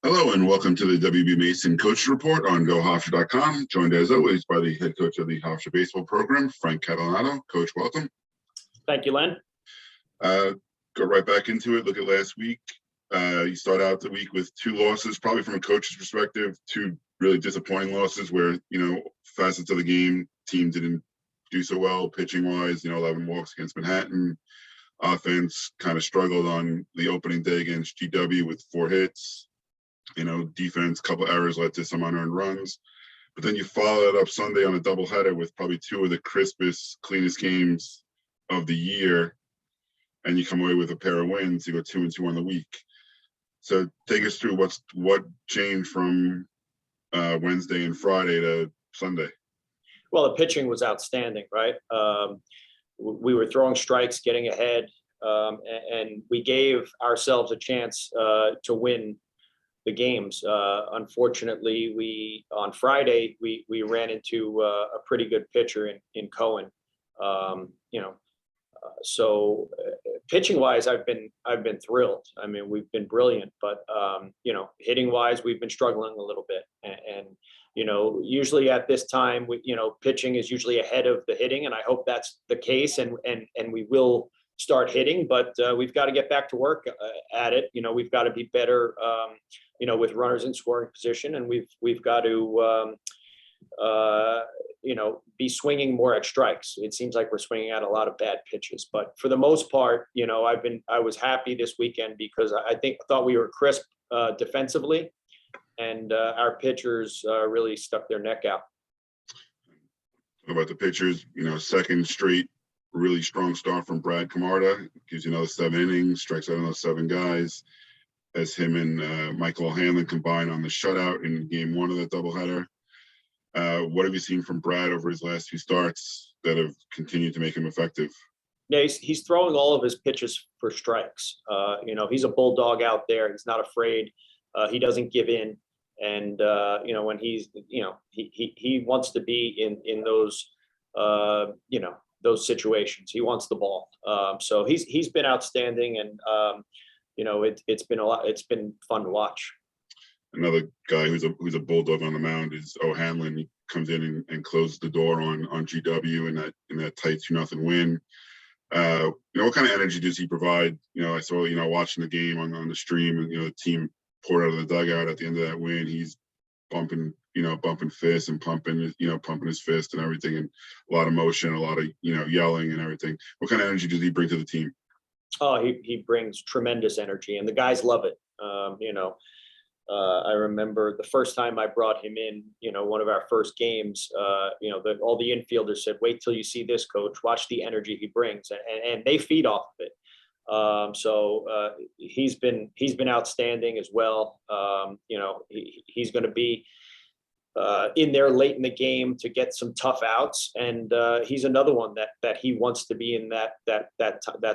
Hello and welcome to the WB Mason Coach Report on GoHofstra.com, joined as always by the head coach of the Hofstra baseball program, Frank Catalanotto. Coach, welcome. Thank you, Len. Go right back into it. Look at last week. You start out the week with two losses, probably from a coach's perspective, two really disappointing losses where, facets of the game, team didn't do so well pitching-wise, 11 walks against Manhattan. Offense kind of struggled on the opening day against GW with 4 hits. Defense, couple errors led to some unearned runs. But then you follow it up Sunday on a doubleheader with probably 2 of the crispest, cleanest games of the year. And you come away with a pair of wins. You go 2-2 on the week. So take us through what changed from Wednesday and Friday to Sunday. Well, the pitching was outstanding, right? We were throwing strikes, getting ahead, and we gave ourselves a chance to win the games. Unfortunately, on Friday we ran into a pretty good pitcher in Cohen. So pitching wise, I've been thrilled. I mean, we've been brilliant, but hitting wise, we've been struggling a little bit. And usually at this time, pitching is usually ahead of the hitting, and I hope that's the case. And we will start hitting, but we've got to get back to work at it. We've got to be better. With runners in scoring position, and we've got to be swinging more at strikes. It seems like we're swinging at a lot of bad pitches, but for the most part, I was happy this weekend because I thought we were crisp defensively, and our pitchers really stuck their neck out. About the pitchers, second straight really strong start from Brad Camarda, gives you another 7 innings, strikes out another 7 guys. As him and Michael Hanlon combined on the shutout in game 1 of the doubleheader. What have you seen from Brad over his last few starts that have continued to make him effective? Yeah, he's throwing all of his pitches for strikes. He's a bulldog out there. He's not afraid. He doesn't give in. And, when he wants to be in those, those situations. He wants the ball. So he's been outstanding, and, it's been fun to watch. Another guy who's a bulldog on the mound is O'Hanlon. He comes in and closes the door on GW in that tight 2-0 win. What kind of energy does he provide? I saw watching the game on the stream, and the team poured out of the dugout at the end of that win. He's bumping fists and pumping his fist and everything, and a lot of motion, a lot of yelling and everything. What kind of energy does he bring to the team? Oh, he brings tremendous energy, and the guys love it. I remember the first time I brought him in, one of our first games, all the infielders said, "Wait till you see this, coach. Watch the energy he brings," and they feed off of it. So he's been outstanding as well. He's going to be in there late in the game to get some tough outs, and he's another one that he wants to be in that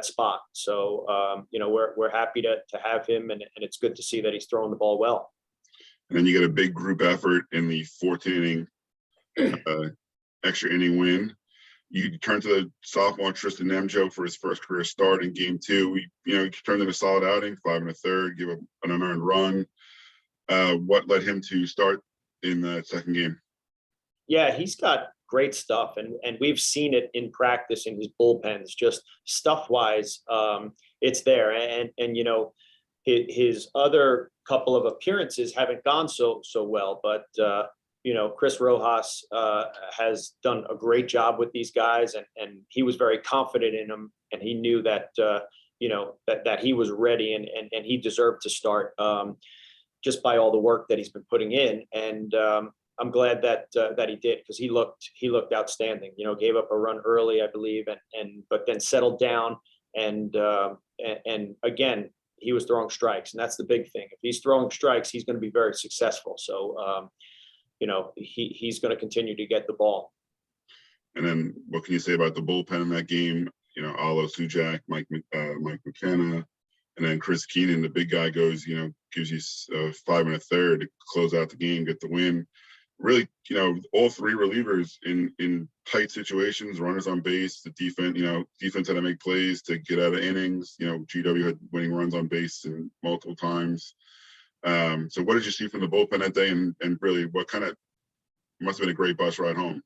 spot. So we're happy to have him, and it's good to see that he's throwing the ball well. And then you get a big group effort in the 4th inning, extra inning win. You turn to the sophomore Tristan Nemjo for his first career start in game 2. He turned in a solid outing, 5 1/3, give up an unearned run. What led him to start in the second game? Yeah, he's got great stuff, and we've seen it in practice in his bullpens. Just stuff wise, it's there, and his other couple of appearances haven't gone so well, but Chris Rojas has done a great job with these guys, and he was very confident in them, and he knew that that he was ready, and he deserved to start. Just by all the work that he's been putting in, and I'm glad that he did, because he looked outstanding. Gave up a run early, I believe, but then settled down, and again he was throwing strikes, and that's the big thing. If he's throwing strikes, he's going to be very successful. So he's going to continue to get the ball. And then what can you say about the bullpen in that game? Alo Sujak, Mike McKenna. And then Chris Keenan, the big guy, gives you 5 1/3 to close out the game, get the win. Really, all 3 relievers in tight situations, runners on base, the defense had to make plays to get out of innings. GW had winning runs on base and multiple times. So what did you see from the bullpen that day, and really what kind of, must have been a great bus ride home?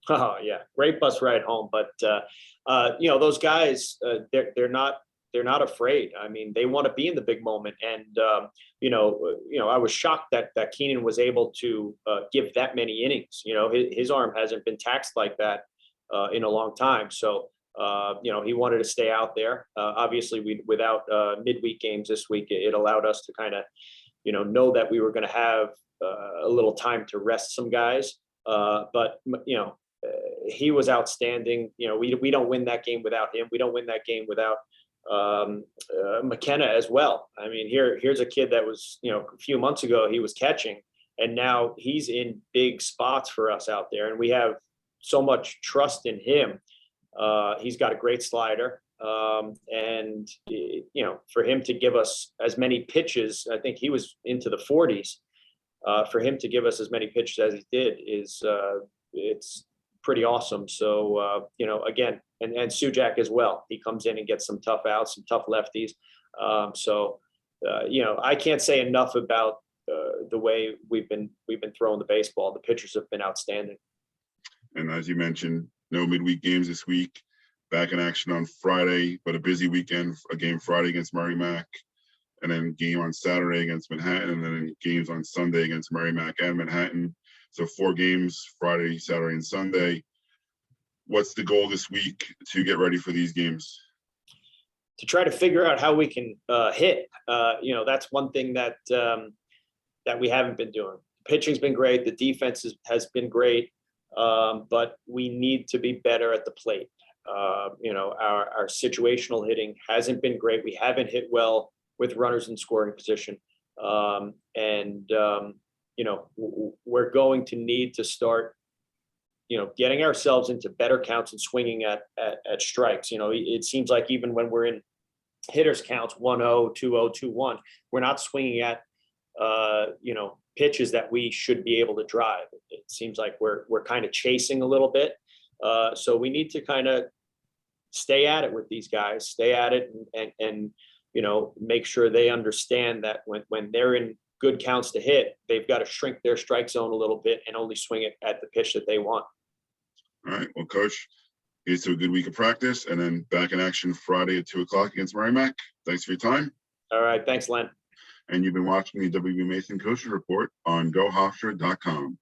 Oh yeah, great bus ride home. But those guys, they're not afraid. I mean, they want to be in the big moment, and I was shocked that Keenan was able to give that many innings. His arm hasn't been taxed like that in a long time. So he wanted to stay out there. Obviously, without midweek games this week, it allowed us to kind of know that we were going to have a little time to rest some guys. But he was outstanding. We don't win that game without him. We don't win that game without McKenna as well. I mean, here's a kid that was, a few months ago he was catching, and now he's in big spots for us out there, and we have so much trust in him. He's got a great slider, and for him to give us as many pitches, I think he was into the 40s. For him to give us as many pitches as he did it's pretty awesome. So again, and Sujak as well. He comes in and gets some tough outs, some tough lefties. I can't say enough about the way we've been throwing the baseball. The pitchers have been outstanding. And as you mentioned, no midweek games this week. Back in action on Friday, but a busy weekend. A game Friday against Merrimack, and then game on Saturday against Manhattan, and then games on Sunday against Merrimack and Manhattan. So 4 games, Friday, Saturday, and Sunday. What's the goal this week to get ready for these games? To try to figure out how we can hit. That's one thing that we haven't been doing. Pitching's been great. The defense has been great, but we need to be better at the plate. Our situational hitting hasn't been great. We haven't hit well with runners in scoring position. We're going to need to start, getting ourselves into better counts and swinging at strikes. It seems like even when we're in hitters counts 1-0, 2-0, 2-1, we're not swinging at, pitches that we should be able to drive. It seems like we're kind of chasing a little bit. So we need to kind of stay at it with these guys, stay at it and make sure they understand that when they're in good counts to hit, they've got to shrink their strike zone a little bit and only swing it at the pitch that they want. All right. Well, Coach, here's to a good week of practice, and then back in action Friday at 2:00 against Merrimack. Thanks for your time. All right. Thanks, Len. And you've been watching the WB Mason Coaches Report on GoHofstra.com.